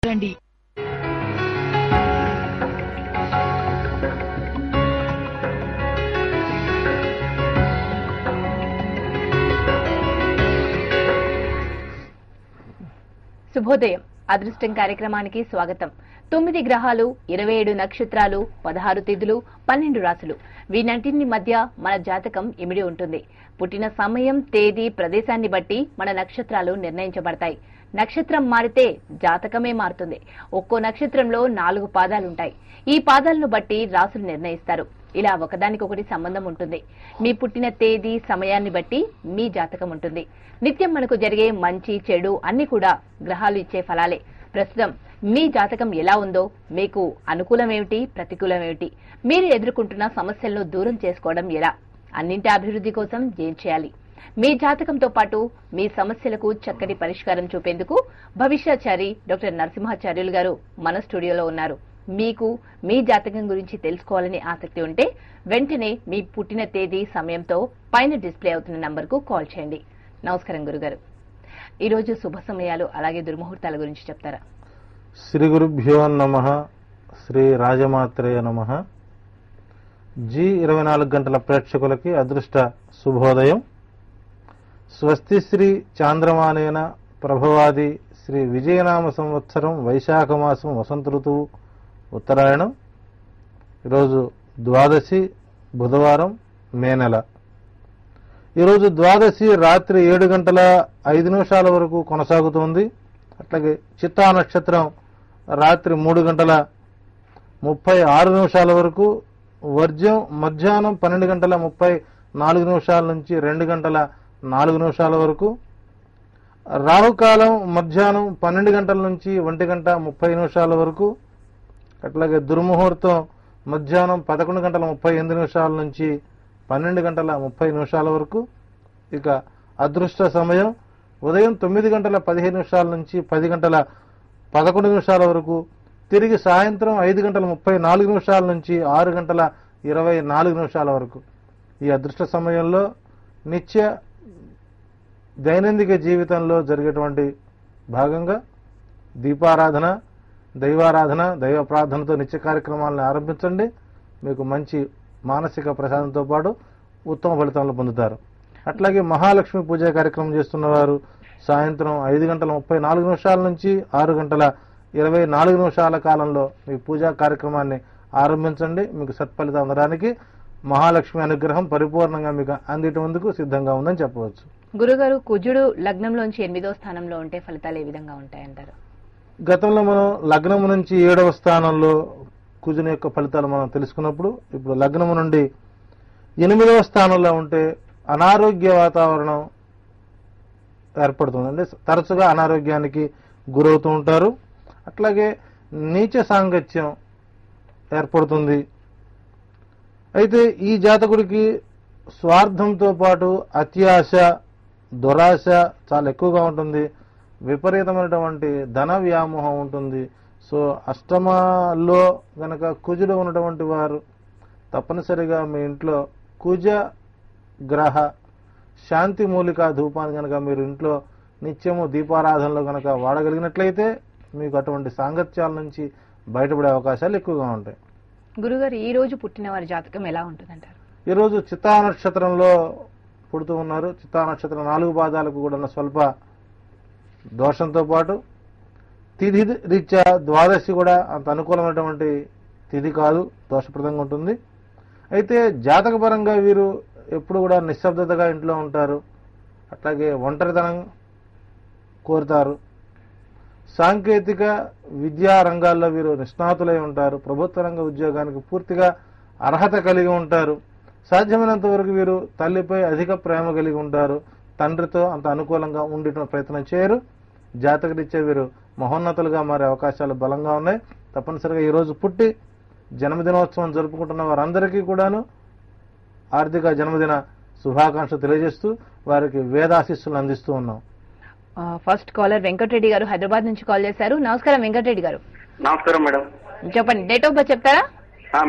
రండి. శుభోదయం. అదృష్టం కార్యక్రమానికి స్వాగతం. 9 గ్రహాలు, 27 నక్షత్రాలు, 16 తిథులు, 12 రాశులు, వీటన్నింటి మధ్య మన జాతకం ఇమిడి ఉంటుంది. పుట్టిన సమయం, తేదీ, ప్రదేశాన్ని బట్టి మన నక్షత్రాలు నిర్ణయించబడతాయి. నక్షత్రం మారితే జాతకమే మారుతుంది. ఒక్కో నక్షత్రంలో 4 పాదాలుంటాయి. ఈ పాదాలను బట్టి రాశులు నిర్ణయిస్తారు. ఇలా ఒకదానికొకటి సంబంధం ఉంటుంది. మీ పుట్టిన తేదీ, సమయాన్ని బట్టి మీ జాతకం ఉంటుంది. నిత్యం మనకు జరిగే మంచి, చెడు అన్ని కూడా గ్రహాలు ఇచ్చే ఫలాలే. ప్రస్తుతం మీ జాతకం ఎలా ఉందో, మీకు అనుకూలమేమిటి, ప్రతికూలమేమిటి, మీరు ఎదుర్కొంటున్న సమస్యలను దూరం చేసుకోవడం ఎలా, అన్నింటి అభివృద్ధి కోసం ఏం చేయాలి, మీ జాతకంతో పాటు మీ సమస్యలకు చక్కటి పరిష్కారం చూపేందుకు భవిష్యాచారి డాక్టర్ నరసింహాచార్యులు గారు మన స్టూడియోలో ఉన్నారు. మీకు మీ జాతకం గురించి తెలుసుకోవాలని ఆసక్తి ఉంటే వెంటనే మీ పుట్టిన తేదీ, సమయంతో పైన డిస్ప్లే అవుతున్న నంబర్కు కాల్ చేయండి. నమస్కారం గురుగారు. ఈరోజు శుభ సమయాలు అలాగే దుర్ముహూర్తాల గురించి చెప్తారా? శ్రీ గురుభ్యో నమః. శ్రీ రాజమాత్రేయ నమః. G24 గంటల ప్రేక్షకులకి అదృష్ట శుభోదయం. స్వస్తి శ్రీ చాంద్రమానేన ప్రభవాది శ్రీ విజయనామ సంవత్సరం వైశాఖ మాసం వసంత ఋతువు ఉత్తరాయణం. ఈరోజు ద్వాదశి, బుధవారం, మే నెల. ఈరోజు ద్వాదశి రాత్రి 7:05 వరకు కొనసాగుతోంది. అట్లాగే చిత్తా నక్షత్రం రాత్రి 3:36 వరకు, వర్జ్యం మధ్యాహ్నం 12:34 నుంచి 2:04 వరకు, రాహుకాలం మధ్యాహ్నం 12 గంటల నుంచి 1:30 వరకు, అట్లాగే దుర్ముహూర్తం మధ్యాహ్నం 11:38 నుంచి 12:30 వరకు. ఇక అదృష్ట సమయం ఉదయం 9:15 నుంచి 10:11 వరకు, తిరిగి సాయంత్రం 5:34 నుంచి 6:24 వరకు. ఈ అదృష్ట సమయంలో నిత్య దైనందిక జీవితంలో జరిగేటువంటి భాగంగా దీపారాధన, దైవారాధన, దైవ ప్రార్థనతో నిత్య కార్యక్రమాలను ఆరంభించండి. మీకు మంచి మానసిక ప్రశాంతంతో పాటు ఉత్తమ ఫలితాలను పొందుతారు. అట్లాగే మహాలక్ష్మి పూజా కార్యక్రమం చేస్తున్న వారు సాయంత్రం 5:34 నుంచి 6:24 కాలంలో మీ పూజా కార్యక్రమాన్ని ఆరంభించండి. మీకు సత్ఫలితం అందడానికి మహాలక్ష్మి అనుగ్రహం పరిపూర్ణంగా మీకు అందేటందుకు సిద్ధంగా ఉందని చెప్పవచ్చు. గురుగారు, కుజుడు లగ్నంలోంచి 8వ స్థానంలో ఉంటే ఫలితాలు ఏ విధంగా ఉంటాయంటారు? గతంలో మనం లగ్నం నుంచి 7వ స్థానంలో కుజుని యొక్క ఫలితాలు మనం తెలుసుకున్నప్పుడు, ఇప్పుడు లగ్నం నుండి 8వ స్థానంలో ఉంటే అనారోగ్య వాతావరణం ఏర్పడుతుంది. అంటే తరచుగా అనారోగ్యానికి గురవుతూ ఉంటారు. అట్లాగే నీచ సాంగత్యం ఏర్పడుతుంది. అయితే ఈ జాతకుడికి స్వార్థంతో పాటు అత్యాశ, దురాశ చాలా ఎక్కువగా ఉంటుంది. విపరీతమైనటువంటి ధన వ్యామోహం ఉంటుంది. సో అష్టమాల్లో గనక కుజుడు ఉన్నటువంటి వారు తప్పనిసరిగా మీ ఇంట్లో కుజ గ్రహ శాంతి మూలికా ధూపాన్ని కనుక మీరు ఇంట్లో నిత్యము దీపారాధనలో కనుక వాడగలిగినట్లయితే మీకు అటువంటి సాంగత్యాల నుంచి బయటపడే అవకాశాలు ఎక్కువగా ఉంటాయి. గురుగారు, ఈ రోజు పుట్టిన వారి జాతకం ఎలా ఉంటుందంటారు? ఈరోజు చిత్తా నక్షత్రంలో పుడుతూ ఉన్నారు. చిత్తా నక్షత్రం 4 పాదాలకు కూడా స్వల్ప దోషంతో పాటు తిథి రీత్యా ద్వాదశి కూడా అంత అనుకూలమైనటువంటి తిథి కాదు, దోషప్రదంగా ఉంటుంది. అయితే జాతకపరంగా వీరు ఎప్పుడు కూడా నిశ్శబ్దతగా ఇంట్లో ఉంటారు. అట్లాగే ఒంటరితనం కోరుతారు. సాంకేతిక విద్యా రంగాల్లో వీరు నిష్ణాతులై ఉంటారు. ప్రభుత్వ రంగ ఉద్యోగానికి పూర్తిగా అర్హత కలిగి ఉంటారు. సాధ్యమైనంత వరకు వీరు తల్లిపై అధిక ప్రేమ కలిగి ఉంటారు. తండ్రితో అంత అనుకూలంగా ఉండేట ప్రయత్నం చేయరు. జాతకరీత్యా వీరు మహోన్నతులుగా మారే అవకాశాలు బలంగా ఉన్నాయి. తప్పనిసరిగా ఈరోజు పుట్టి జన్మదినోత్సవం జరుపుకుంటున్న వారందరికీ కూడాను ఆర్థిక జన్మదిన శుభాకాంక్షలు తెలియజేస్తూ వారికి వేదాశిస్సులు అందిస్తూ ఉన్నాం. ఫస్ట్ కాలర్ వెంకటరెడ్డి గారు హైదరాబాద్ నుంచి కాల్ చేశారు. నమస్కారం వెంకటరెడ్డి గారు. నమస్కారం మేడం. చెప్పండి, డేట్ ఆఫ్ బర్త్ చెప్తారా?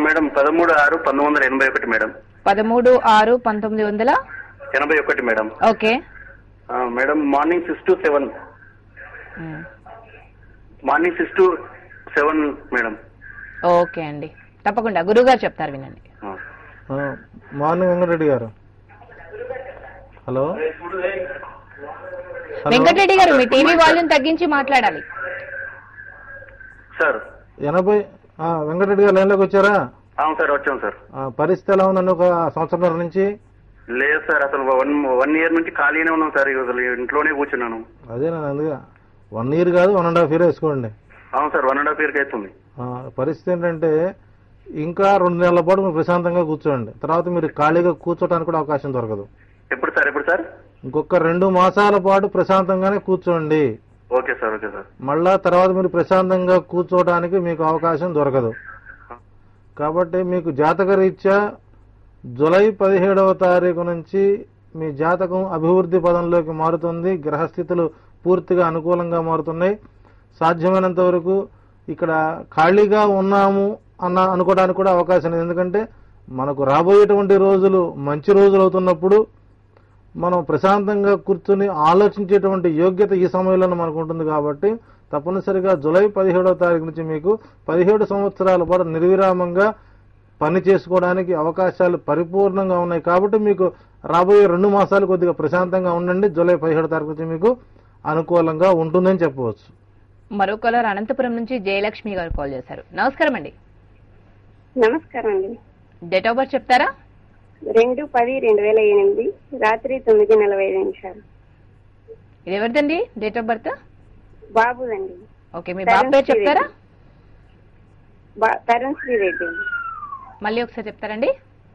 Madam 13/6/1981 madam. 13/6/1981 madam. Okay madam morning 6 to 7. Morning 6 to 7 madam. Okay అండి, తప్పకుండా గురువు గారు చెప్తారు వినండి. మార్నింగ్ వెంకటరెడ్డి గారు. హలో వెంకటరెడ్డి గారు, మీ టీవీ వాల్యూమ్ తగ్గించి మాట్లాడాలి. సార్ 80. వెంకటరెడ్డి గారు లైన్లోకి వచ్చారా? అవును సార్, వచ్చాం సార్. పరిస్థితి ఎలా ఉందండి ఒక సంవత్సరం నుంచి? లేదు సార్, అసలు వన్ ఇయర్ నుంచి ఖాళీనే ఉన్నాం సార్. అసలు ఇంట్లోనే కూర్చున్నాను. అదే నేను అందుగా 1 year కాదు 1.5 year వేసుకోండి. అవును సార్, 1.5 year అవుతుంది. పరిస్థితి ఏంటంటే ఇంకా 2 నెలల పాటు మీరు ప్రశాంతంగా కూర్చోండి. తర్వాత మీరు ఖాళీగా కూర్చోడానికి కూడా అవకాశం దొరకదు. ఎప్పుడు సార్? ఇంకొక 2 మాసాల పాటు ప్రశాంతంగానే కూర్చోండి. Okay sir. మళ్ళా తర్వాత మీరు ప్రశాంతంగా కూర్చోవడానికి మీకు అవకాశం దొరకదు. కాబట్టి మీకు జాతక రీత్యా జూలై 17వ తారీఖు నుంచి మీ జాతకం అభివృద్ధి పదంలోకి మారుతుంది. గ్రహస్థితులు పూర్తిగా అనుకూలంగా మారుతున్నాయి. సాధ్యమైనంత వరకు ఇక్కడ ఖాళీగా ఉన్నాము అనుకోవడానికి కూడా అవకాశం లేదు. ఎందుకంటే మనకు రాబోయేటువంటి రోజులు మంచి రోజులు అవుతున్నప్పుడు మనం ప్రశాంతంగా కూర్చుని ఆలోచించేటువంటి యోగ్యత ఈ సమయంలో మనకు ఉంటుంది. కాబట్టి తప్పనిసరిగా జూలై 17వ తారీఖు నుంచి మీకు 17 సంవత్సరాల పాటు నిర్విరామంగా పని చేసుకోవడానికి అవకాశాలు పరిపూర్ణంగా ఉన్నాయి. కాబట్టి మీకు రాబోయే 2 మాసాలు కొద్దిగా ప్రశాంతంగా ఉండండి. జూలై 17వ తారీఖు నుంచి మీకు అనుకూలంగా ఉంటుందని చెప్పవచ్చు. మరో కాలర్ అనంతపురం నుంచి జయలక్ష్మి గారు కాల్ చేశారు. నమస్కారం అండి. నమస్కారం అండి. డేట్ ఆఫ్ బర్త్ చెప్తారా? 2/10/2008 రాత్రి 9:45. ఇది ఎవరిదండి డేట్ ఆఫ్ బర్త్? బాబుదండి. ఓకే, మీ బాబు పేరు చెప్తారా? తరుణ్ శ్రీరెడ్డి. మళ్ళీ ఒకసారి చెప్తారండి.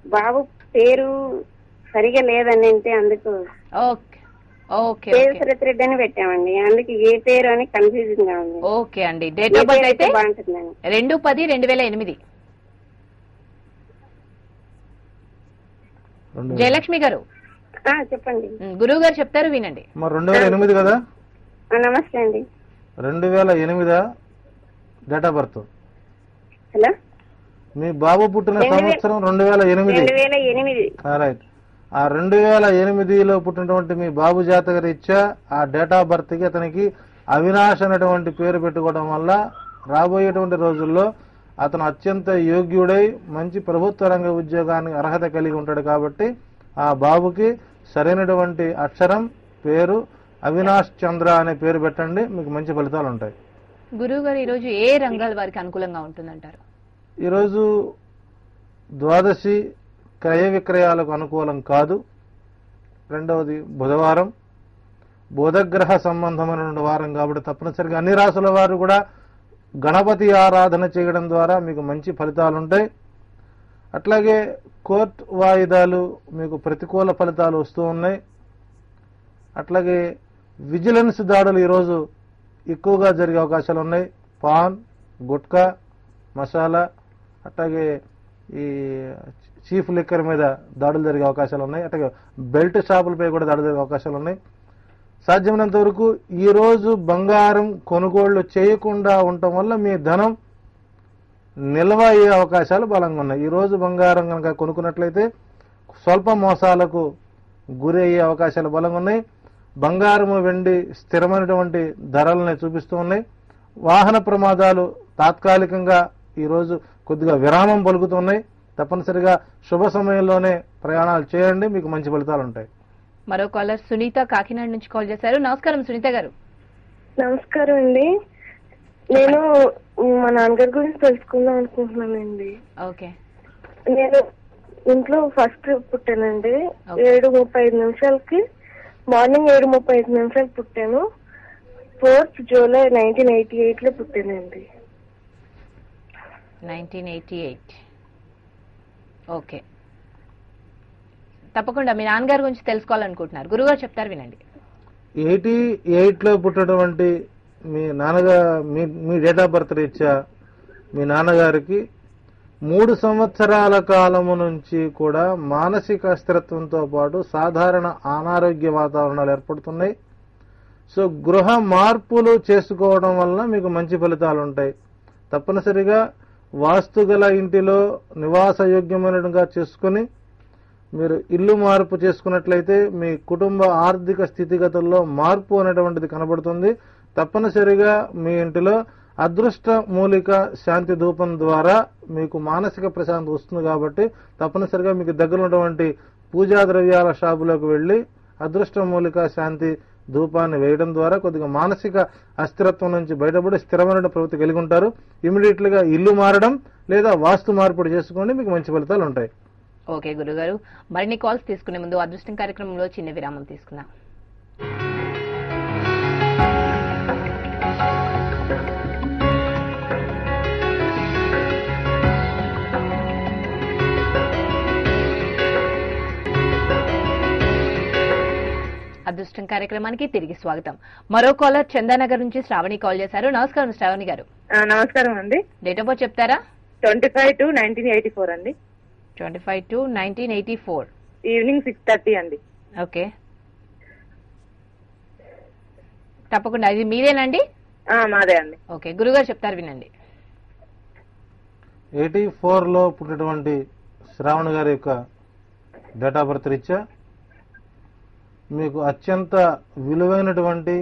బాబు పేరు సరిగా లేదండి, అంటే అందుకు పేరు శరత్ రెడ్డి అని పెట్టామండి. అందుకు ఏ పేరు అని కన్ఫ్యూజన్ గా ఉంది. ఓకే అండి, డేట్ ఆఫ్ బర్త్ అయితే బాగుంటుందండి. 2/10/2008. జయలక్ష్మి గారు చెప్పండి. గురువు గారు చెప్తారు వినండి. 2008 కదా? నమస్తే అండి. 2008 డేట్ ఆఫ్ బర్త్. హలో, మీ బాబు పుట్టిన సంవత్సరం 2008. రైట్. ఆ 2008లో పుట్టినటువంటి మీ బాబు జాతక రీత్యా ఆ డేట్ ఆఫ్ బర్త్ కి అతనికి అవినాష్ అనేటువంటి పేరు పెట్టుకోవడం వల్ల రాబోయేటువంటి రోజుల్లో అతను అత్యంత యోగ్యుడై మంచి ప్రభుత్వ రంగ ఉద్యోగానికి అర్హత కలిగి ఉంటాడు. కాబట్టి ఆ బాబుకి సరైనటువంటి అక్షరం పేరు అవినాష్ చంద్ర అనే పేరు పెట్టండి, మీకు మంచి ఫలితాలు ఉంటాయి. గురువు గారు, ఈరోజు ఏ రంగాల వారికి అనుకూలంగా ఉంటుందంటారు? ఈరోజు ద్వాదశి క్రయ విక్రయాలకు అనుకూలం కాదు. రెండవది బుధవారం, బుధగ్రహ సంబంధమైనటువంటి వారం. కాబట్టి తప్పనిసరిగా అన్ని రాసుల వారు కూడా గణపతి ఆరాధన చేయడం ద్వారా మీకు మంచి ఫలితాలుంటాయి. అట్లాగే కోర్టు వాయిదాలు మీకు ప్రతికూల ఫలితాలు వస్తూ ఉన్నాయి. అట్లాగే విజిలెన్స్ దాడులు ఈరోజు ఎక్కువగా జరిగే అవకాశాలు ఉన్నాయి. పాన్, గుట్కా, మసాలా, అట్లాగే ఈ చీఫ్ లిక్కర్ మీద దాడులు జరిగే అవకాశాలు ఉన్నాయి. అట్లాగే బెల్ట్ షాపులపై కూడా దాడులు జరిగే అవకాశాలు ఉన్నాయి. సాధ్యమైనంత వరకు ఈరోజు బంగారం కొనుగోళ్లు చేయకుండా ఉండటం వల్ల మీ ధనం నిల్వ అయ్యే అవకాశాలు బలంగా ఉన్నాయి. ఈరోజు బంగారం కనుక కొనుక్కున్నట్లయితే స్వల్ప మోసాలకు గురి అయ్యే అవకాశాలు బలంగా ఉన్నాయి. బంగారము, వెండి స్థిరమైనటువంటి ధరలని చూపిస్తూ ఉన్నాయి. వాహన ప్రమాదాలు తాత్కాలికంగా ఈరోజు కొద్దిగా విరామం పలుకుతున్నాయి. తప్పనిసరిగా శుభ సమయంలోనే ప్రయాణాలు చేయండి, మీకు మంచి ఫలితాలు ఉంటాయి. మరో కాలర్ సునీత కాకినాడ నుంచి కాల్ చేశారు. నమస్కారం సునీత గారు. నమస్కారం అండి. నేను మా నాన్నగారి గురించి తెలుసుకుందాం అనుకుంటున్నానండి. ఓకే. నేను ఇంట్లో ఫస్ట్ పుట్టానండి. 7:35 మార్నింగ్ 7:35 పుట్టాను. 4th July 1988 పుట్టానండి. 1988. ఓకే, తప్పకుండా మీ నాన్నగారి గురించి తెలుసుకోవాలనుకుంటున్నారు. గురుగారు చెప్తారు వినండి. 88లో పుట్టినటువంటి మీ మీ డేట్ ఆఫ్ బర్త్ రీత్యా మీ నాన్నగారికి 3 సంవత్సరాల కాలము నుంచి కూడా మానసిక స్థిరత్వంతో పాటు సాధారణ అనారోగ్య వాతావరణాలు ఏర్పడుతున్నాయి. సో గృహ మార్పులు చేసుకోవడం వలన మీకు మంచి ఫలితాలు ఉంటాయి. తప్పనిసరిగా వాస్తుగల ఇంటిలో నివాసయోగ్యమైనట్టుగా చేసుకుని మీరు ఇల్లు మార్పు చేసుకున్నట్లయితే మీ కుటుంబ ఆర్థిక స్థితిగతుల్లో మార్పు అనేటువంటిది కనబడుతుంది. తప్పనిసరిగా మీ ఇంటిలో అదృష్ట మూలిక శాంతి ధూపం ద్వారా మీకు మానసిక ప్రశాంతి వస్తుంది. కాబట్టి తప్పనిసరిగా మీకు దగ్గర ఉన్నటువంటి పూజా ద్రవ్యాల షాపులోకి వెళ్లి అదృష్ట మూలిక శాంతి ధూపాన్ని వేయడం ద్వారా కొద్దిగా మానసిక అస్థిరత్వం నుంచి బయటపడి స్థిరమైన ప్రవృత్తి కలిగి ఉంటారు. ఇమీడియట్లీగా ఇల్లు మారడం లేదా వాస్తు మార్పిడి చేసుకోండి, మీకు మంచి ఫలితాలు ఉంటాయి. ఓకే గురుగారు, మరిన్ని కాల్స్ తీసుకునే ముందు అదృష్టం కార్యక్రమంలో చిన్న విరామం తీసుకుందాం. అదృష్టం కార్యక్రమానికి తిరిగి స్వాగతం. మరో కాలర్ చందానగర్ నుంచి శ్రావణి కాల్ చేశారు. నమస్కారం శ్రావణి గారు. నమస్కారం అండి. డేట్ ఆఫ్ బర్త్ చెప్తారా? 25/2/1984 అండి. 25/2/1984 ఈవినింగ్ 6:30 అండి. ఓకే, తప్పకుండా. ఇది మీరేనండి? మాదే అండి. ఓకే, గురుగారు చెప్తారు వినండి. 84లో పుట్టినటువంటి శ్రావణ్ గారి యొక్క డేట్ ఆఫ్ బర్త్ రీత్యా మీకు అత్యంత విలువైనటువంటి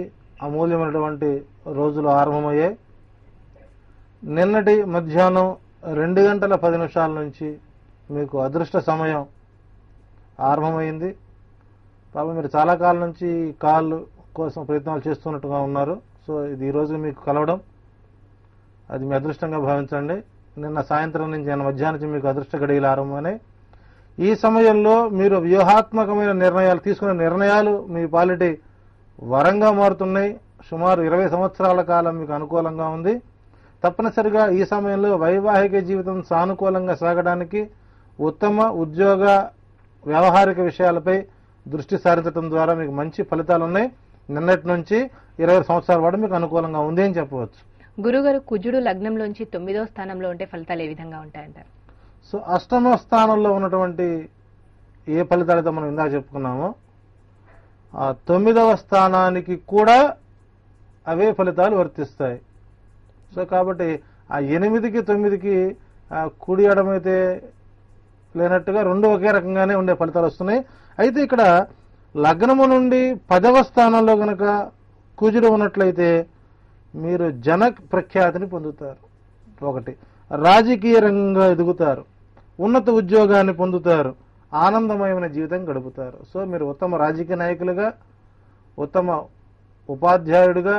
అమూల్యమైనటువంటి రోజులు ఆరంభమయ్యాయి. నిన్నటి మధ్యాహ్నం 2:10 నుంచి మీకు అదృష్ట సమయం ఆరంభమైంది. పాపం మీరు చాలా కాలం నుంచి కాల్ కోసం ప్రయత్నాలు చేస్తున్నట్టుగా ఉన్నారు. సో ఇది ఈ రోజు మీకు కలవడం అది మీ అదృష్టంగా భావించండి. నిన్న సాయంత్రం నుంచి నిన్న మధ్యాహ్నం నుంచి మీకు అదృష్ట గడియలు ఆరంభమైనాయి. ఈ సమయంలో మీరు వ్యూహాత్మకమైన నిర్ణయాలు తీసుకునే నిర్ణయాలు మీ పాలిటీ వరంగా మారుతున్నాయి. సుమారు 20 సంవత్సరాల కాలం మీకు అనుకూలంగా ఉంది. తప్పనిసరిగా ఈ సమయంలో వైవాహిక జీవితం సానుకూలంగా సాగడానికి ఉత్తమ ఉద్యోగ వ్యవహారిక విషయాలపై దృష్టి సారించడం ద్వారా మీకు మంచి ఫలితాలు ఉన్నాయి. నిన్నటి నుంచి 20 సంవత్సరాల పాటు మీకు అనుకూలంగా ఉంది అని చెప్పవచ్చు. గురుగారు, కుజుడు లగ్నంలోంచి 9వ స్థానంలో ఉంటే ఫలితాలు ఏ విధంగా ఉంటాయంటారు? సో అష్టమ స్థానంలో ఉన్నటువంటి ఏ ఫలితాలతో మనం ఇందాక చెప్పుకున్నామో ఆ 9వ స్థానానికి కూడా అవే ఫలితాలు వర్తిస్తాయి. సో కాబట్టి ఆ 8కి 9కి కుడి ఎడమైతే లేనట్టుగా రెండు ఒకే రకంగానే ఉండే ఫలితాలు వస్తున్నాయి. అయితే ఇక్కడ లగ్నము నుండి 10వ స్థానంలో గనక కుజుడు ఉన్నట్లయితే మీరు జన ప్రఖ్యాతిని పొందుతారు. ఒకటి, రాజకీయ రంగంగా ఎదుగుతారు, ఉన్నత ఉద్యోగాన్ని పొందుతారు, ఆనందమయమైన జీవితం గడుపుతారు. సో మీరు ఉత్తమ రాజకీయ నాయకులుగా, ఉత్తమ ఉపాధ్యాయుడిగా,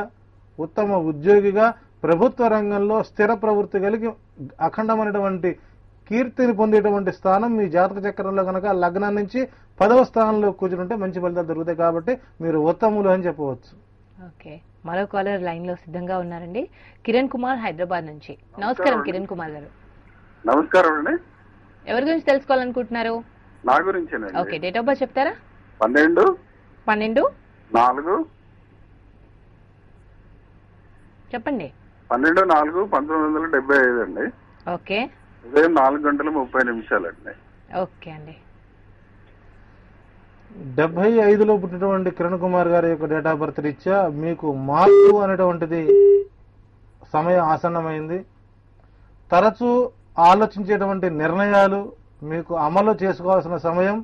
ఉత్తమ ఉద్యోగిగా, ప్రభుత్వ రంగంలో స్థిర ప్రవృత్తి కలిగి అఖండమైనటువంటి కీర్తిని పొందేటువంటి స్థానం మీ జాతక చక్రంలో కనుక లగ్నం నుంచి 10వ స్థానంలో కూర్చుంటే మంచి ఫలితాలు దొరుకుతాయి. కాబట్టి మీరు ఉత్తములు అని చెప్పవచ్చు. ఓకే, మరో కాలర్ లైన్ లో సిద్ధంగా ఉన్నారండి. కిరణ్ కుమార్, హైదరాబాద్ నుంచి. నమస్కారం కిరణ్ కుమార్ గారు. నమస్కారం అండి. ఎవరి గురించి తెలుసుకోవాలనుకుంటున్నారు? నా గురించి. ఓకే, డేట్ ఆఫ్ బర్త్ చెప్తారా? 12/4 చెప్పండి. 12/4/1975 అండి. ఓకే, ఉదయం 4:30 అండి. ఓకే అండి. 75లో పుట్టినటువంటి కిరణ్ కుమార్ గారి యొక్క డేట్ ఆఫ్ బర్త్ రీత్యా మీకు మార్పు అనేటువంటిది సమయం ఆసన్నమైంది. తరచూ ఆలోచించేటువంటి నిర్ణయాలు మీకు అమలు చేసుకోవాల్సిన సమయం.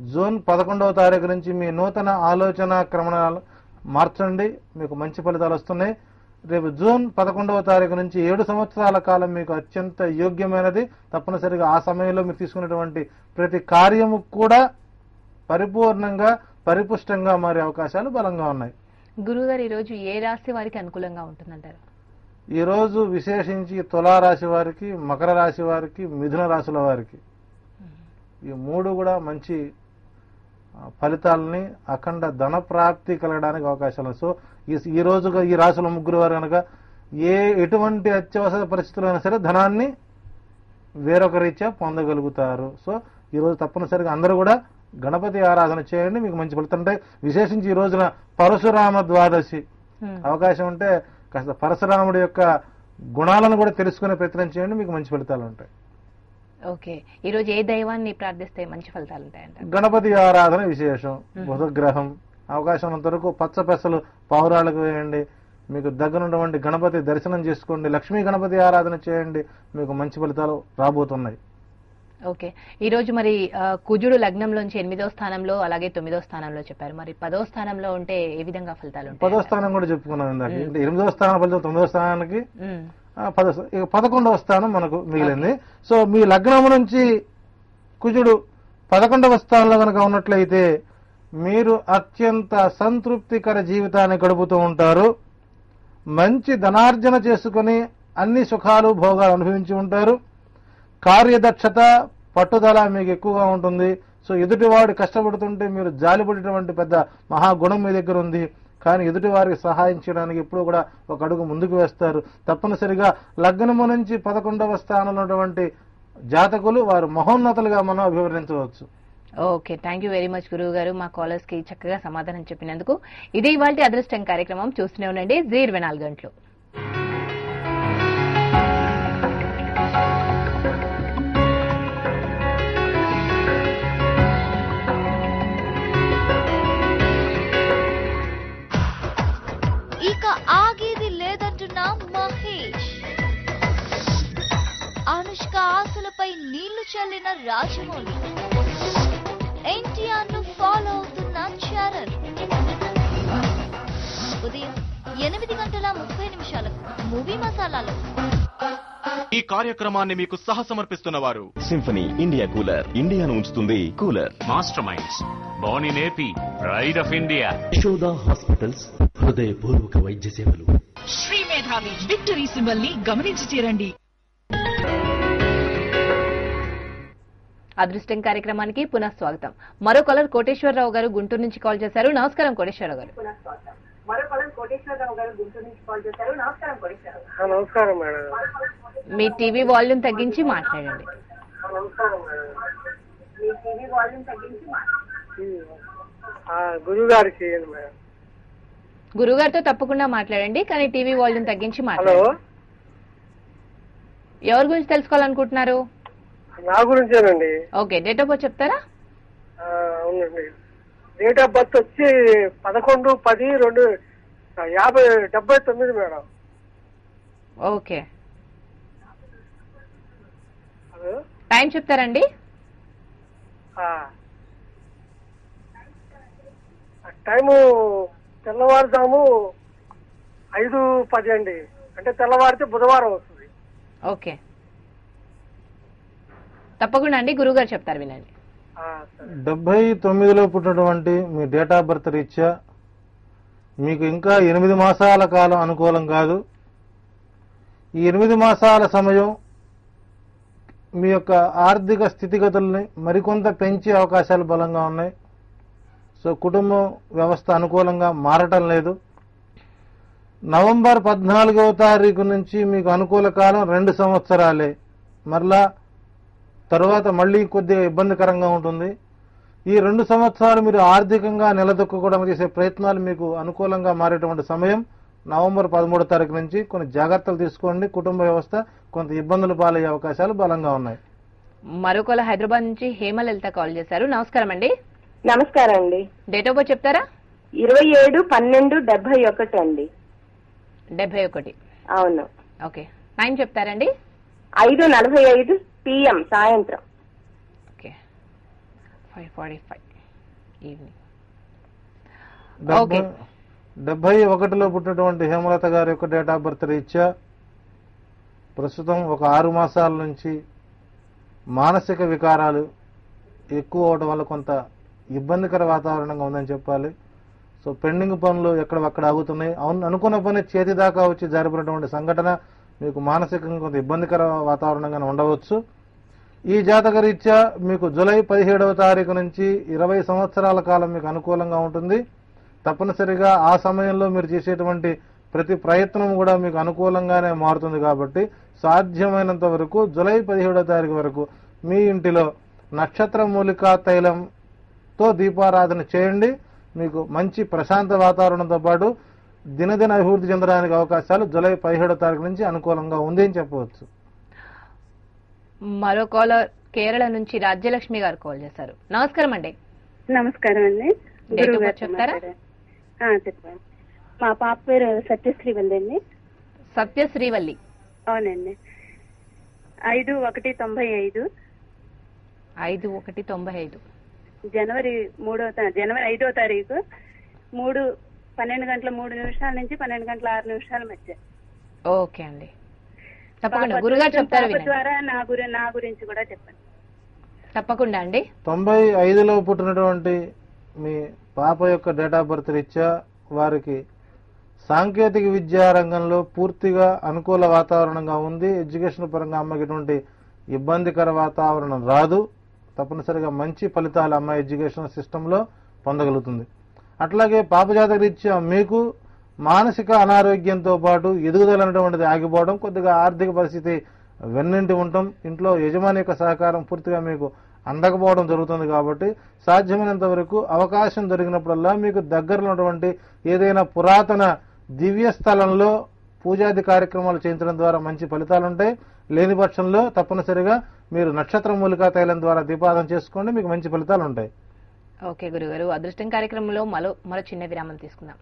జూన్ 11వ తారీఖు నుంచి మీ నూతన ఆలోచన క్రమణాలు మార్చండి, మీకు మంచి ఫలితాలు వస్తున్నాయి. రేపు జూన్ 11వ తారీఖు నుంచి 7 సంవత్సరాల కాలం మీకు అత్యంత యోగ్యమైనది. తప్పనిసరిగా ఆ సమయంలో మీరు తీసుకున్నటువంటి ప్రతి కార్యము కూడా పరిపూర్ణంగా పరిపుష్టంగా మారే అవకాశాలు బలంగా ఉన్నాయి. గురుగారు, ఈ రోజు ఏ రాశి వారికి అనుకూలంగా ఉంటుందంటారు? ఈ రోజు విశేషించి తులారాశి వారికి, మకర రాశి వారికి, మిథున రాశుల వారికి ఈ మూడు కూడా మంచి ఫలితాలని, అఖండ ధన ప్రాప్తి కలగడానికి అవకాశాలు. సో ఈ రోజుగా ఈ రాశుల ముగ్గురు వారు కనుక ఎటువంటి అత్యవసర పరిస్థితుల్లో అయినా సరే ధనాన్ని వేరొక రీత్యా పొందగలుగుతారు. సో ఈ రోజు తప్పనిసరిగా అందరూ కూడా గణపతి ఆరాధన చేయండి, మీకు మంచి ఫలితం ఉంటాయి. విశేషించి ఈ రోజున పరశురామ ద్వాదశి అవకాశం ఉంటే కాస్త పరశురాముడి యొక్క గుణాలను కూడా తెలుసుకునే ప్రయత్నం చేయండి, మీకు మంచి ఫలితాలు ఉంటాయి. ఓకే, ఈ రోజు ఏ దైవాన్ని ప్రార్థిస్తే మంచి ఫలితాలు ఉంటాయంట? గణపతి ఆరాధన విశేషం. బుధగ్రహం అవకాశం ఉన్నంత వరకు పచ్చ పెసలు పావురాలకు వేయండి, మీకు దగ్గరున్నటువంటి గణపతి దర్శనం చేసుకోండి, లక్ష్మీ గణపతి ఆరాధన చేయండి, మీకు మంచి ఫలితాలు రాబోతున్నాయి. ఓకే, ఈ రోజు మరి కుజుడు లగ్నంలోంచి 8వ స్థానంలో అలాగే 9వ స్థానంలో చెప్పారు. మరి 10వ స్థానంలో ఉంటే ఏ విధంగా ఫలితాలు ఉంటాయి? 10వ స్థానం కూడా చెప్పుకున్నాం ఇందాక. 8వ స్థానం ఫలితం 9వ స్థానానికి 11వ స్థానం మనకు మిగిలింది. సో మీ లగ్నం నుంచి కుజుడు 11వ స్థానంలో కనుక ఉన్నట్లయితే మీరు అత్యంత సంతృప్తికర జీవితాన్ని గడుపుతూ ఉంటారు. మంచి ధనార్జన చేసుకుని అన్ని సుఖాలు భోగాలు అనుభవించి ఉంటారు. కార్యదక్షత పట్టుదల మీకు ఎక్కువగా ఉంటుంది. సో ఎదుటివాడు కష్టపడుతుంటే మీరు జాలిపడేటువంటి పెద్ద మహాగుణం మీ దగ్గర ఉంది. కానీ ఎదుటి వారికి సహాయం చేయడానికి ఎప్పుడూ కూడా ఒక అడుగు ముందుకు వేస్తారు. తప్పనిసరిగా లగ్నము నుంచి 11వ స్థానంలో ఉన్నటువంటి జాతకులు వారు మహోన్నతులుగా మనం అభివర్ణించవచ్చు. Okay, thank you very much గురువు గారు, మా కాలర్స్ కి చక్కగా సమాధానం చెప్పినందుకు. ఇది ఇవాల్టి అదృష్టం కార్యక్రమం. చూస్తూనే ఉండండి జీ 24 గంటలు. ఇక ఆగేది లేదంటున్న మహేష్, అనుష్క ఆశలపై నీళ్లు చల్లిన రాజమౌళి, ఎన్టీఆర్ ను ఫాలో అవుతున్న చరణ్. ఉదయం 8:30 మూవీ మసాలాలో. ఈ కార్యక్రమాన్ని మీకు సహసమర్పిస్తున్న వారు సింఫనీ ఇండియా కూలర్, ఇండియాను ఉంచుతుంది cooler. Master minds, Born in AP, pride of India. Yashoda hospitals, హృదయపూర్వక వైద్య సేవలు. శ్రీ మేధావి విక్టరీ సింబల్ ని గమనించి చేరండి. అదృష్టం కార్యక్రమానికి పునః స్వాగతం. మరో కాలర్ కోటేశ్వరరావు గారు గుంటూరు నుంచి కాల్ చేశారు. నమస్కారం కోటేశ్వరరావు గారు. నమస్కారం మేడం. మీ టీవీ వాల్యూమ్ తగ్గించి మాట్లాడండి. గురుగారికి గురుగారితో తప్పకుండా మాట్లాడండి, కానీ టీవీ వాల్యూమ్ తగ్గించి మాట్లాడండి. ఎవరి గురించి తెలుసుకోవాలనుకుంటున్నారు? నా గురించేనండి. ఓకే, డేట్ ఆఫ్ బర్త్ చెప్తారా? అవునండి, డేట్ ఆఫ్ బర్త్ వచ్చి 11/10/79 మేడం. ఓకే, టైం చెప్తారండి? టైము తెల్లవారుజాము 5:10 అండి. అంటే తెల్లవారితే బుధవారం వస్తుంది. ఓకే, తప్పకుండా అండి, గురువుగారు చెప్తారు, వినండి. 79లో పుట్టినటువంటి మీ డేట్ ఆఫ్ బర్త్ రీత్యా మీకు ఇంకా 8 మాసాల కాలం అనుకూలం కాదు. ఈ 8 మాసాల సమయం మీ యొక్క ఆర్థిక స్థితిగతుల్ని మరికొంత పెంచే అవకాశాలు బలంగా ఉన్నాయి. సో కుటుంబ వ్యవస్థ అనుకూలంగా మారటం లేదు. నవంబర్ 14వ తారీఖు నుంచి మీకు అనుకూల కాలం 2 సంవత్సరాలే. మరలా తరువాత మళ్లీ కొద్దిగా ఇబ్బందికరంగా ఉంటుంది. ఈ 2 సంవత్సరాలు మీరు ఆర్థికంగా నిలదొక్కుకోవడం చేసే ప్రయత్నాలు మీకు అనుకూలంగా మారేటువంటి సమయం నవంబర్ 13వ తారీఖు నుంచి. కొన్ని జాగ్రత్తలు తీసుకోండి. కుటుంబ వ్యవస్థ కొంత ఇబ్బందులు పాలయ్యే అవకాశాలు బలంగా ఉన్నాయి. మరొకరు హైదరాబాద్ నుంచి హేమలలిత కాల్ చేశారు. నమస్కారం అండి. నమస్కారం అండి. డేట్ ఆఫ్ బర్త్ చెప్తారా? 27/12/71 అండి. 71. అవును. ఓకే, టైం చెప్తారండి? 5:45 PM సాయంత్రం. Okay, 5:45 evening. 71లో పుట్టినటువంటి హేమలత గారి యొక్క డేట్ ఆఫ్ బర్త్ రీత్యా ప్రస్తుతం ఒక 6 మాసాల నుంచి మానసిక వికారాలు ఎక్కువ అవడం వల్ల కొంత ఇబ్బందికర వాతావరణంగా ఉందని చెప్పాలి. సో పెండింగ్ పనులు ఎక్కడక్కడ ఆగుతున్నాయి. అనుకున్న పని చేతి దాకా వచ్చి జరిపినటువంటి సంఘటన మీకు మానసికంగా కొంత ఇబ్బందికర వాతావరణంగా ఉండవచ్చు. ఈ జాతక రీత్యా మీకు జూలై 17వ తారీఖు నుంచి 20 సంవత్సరాల కాలం మీకు అనుకూలంగా ఉంటుంది. తప్పనిసరిగా ఆ సమయంలో మీరు చేసేటువంటి ప్రతి ప్రయత్నం కూడా మీకు అనుకూలంగానే మారుతుంది. కాబట్టి సాధ్యమైనంత వరకు జూలై 17వ తారీఖు వరకు మీ ఇంటిలో నక్షత్ర మూలికా తైలంతో దీపారాధన చేయండి. మీకు మంచి ప్రశాంత వాతావరణంతో పాటు దినదిన అభివృద్ధి చెందడానికి అవకాశాలు జూలై 17వ తారీఖు నుంచి అనుకూలంగా ఉంది అని చెప్పవచ్చు. మరో కాలర్ కేరళ నుంచి రాజ్యలక్ష్మి గారు కాల్ చేశారు. నమస్కారం అండి. నమస్కారం అండి. చెప్తారా? చెప్పండి. మా పాప పేరు సత్యశ్రీవల్లి అండి. సత్యశ్రీవల్లి. అవునండి. 5/1/95. 5/1/95. జనవరి 5వ తారీఖు 12:03 నుంచి 12:06 మధ్య. ఓకే అండి, తప్పకుండా గురుగారు చెప్తారు. ద్వారా నా గురించి కూడా చెప్పండి. తప్పకుండా అండి. 95లో పుట్టినటువంటి మీ పాప యొక్క డేట్ ఆఫ్ బర్త్ రీత్యా వారికి సాంకేతిక విద్యా రంగంలో పూర్తిగా అనుకూల వాతావరణంగా ఉంది. ఎడ్యుకేషన్ పరంగా అమ్మకి ఎటువంటి ఇబ్బందికర వాతావరణం రాదు. తప్పనిసరిగా మంచి ఫలితాలు అమ్మాయి ఎడ్యుకేషన్ సిస్టంలో పొందగలుగుతుంది. అట్లాగే పాపజాతక రీత్యా మీకు మానసిక అనారోగ్యంతో పాటు ఎదుగుదల అనేటువంటిది ఆగిపోవడం, కొద్దిగా ఆర్థిక పరిస్థితి వెన్నింటి ఉండటం, ఇంట్లో యజమాని యొక్క సహకారం పూర్తిగా మీకు అందకపోవడం జరుగుతుంది. కాబట్టి సాధ్యమైనంత వరకు అవకాశం దొరికినప్పుడల్లా మీకు దగ్గరలో ఉన్నటువంటి ఏదైనా పురాతన దివ్య స్థలంలో పూజాది కార్యక్రమాలు చేయించడం ద్వారా మంచి ఫలితాలు ఉంటాయి. లేని పక్షంలో తప్పనిసరిగా మీరు నక్షత్ర మూలికా తైలం ద్వారా దీపారాధన చేసుకోండి, మీకు మంచి ఫలితాలు ఉంటాయి. ఓకే గురుగారు, అదృష్టం కార్యక్రమంలో మరో చిన్న విరామం తీసుకుందాం.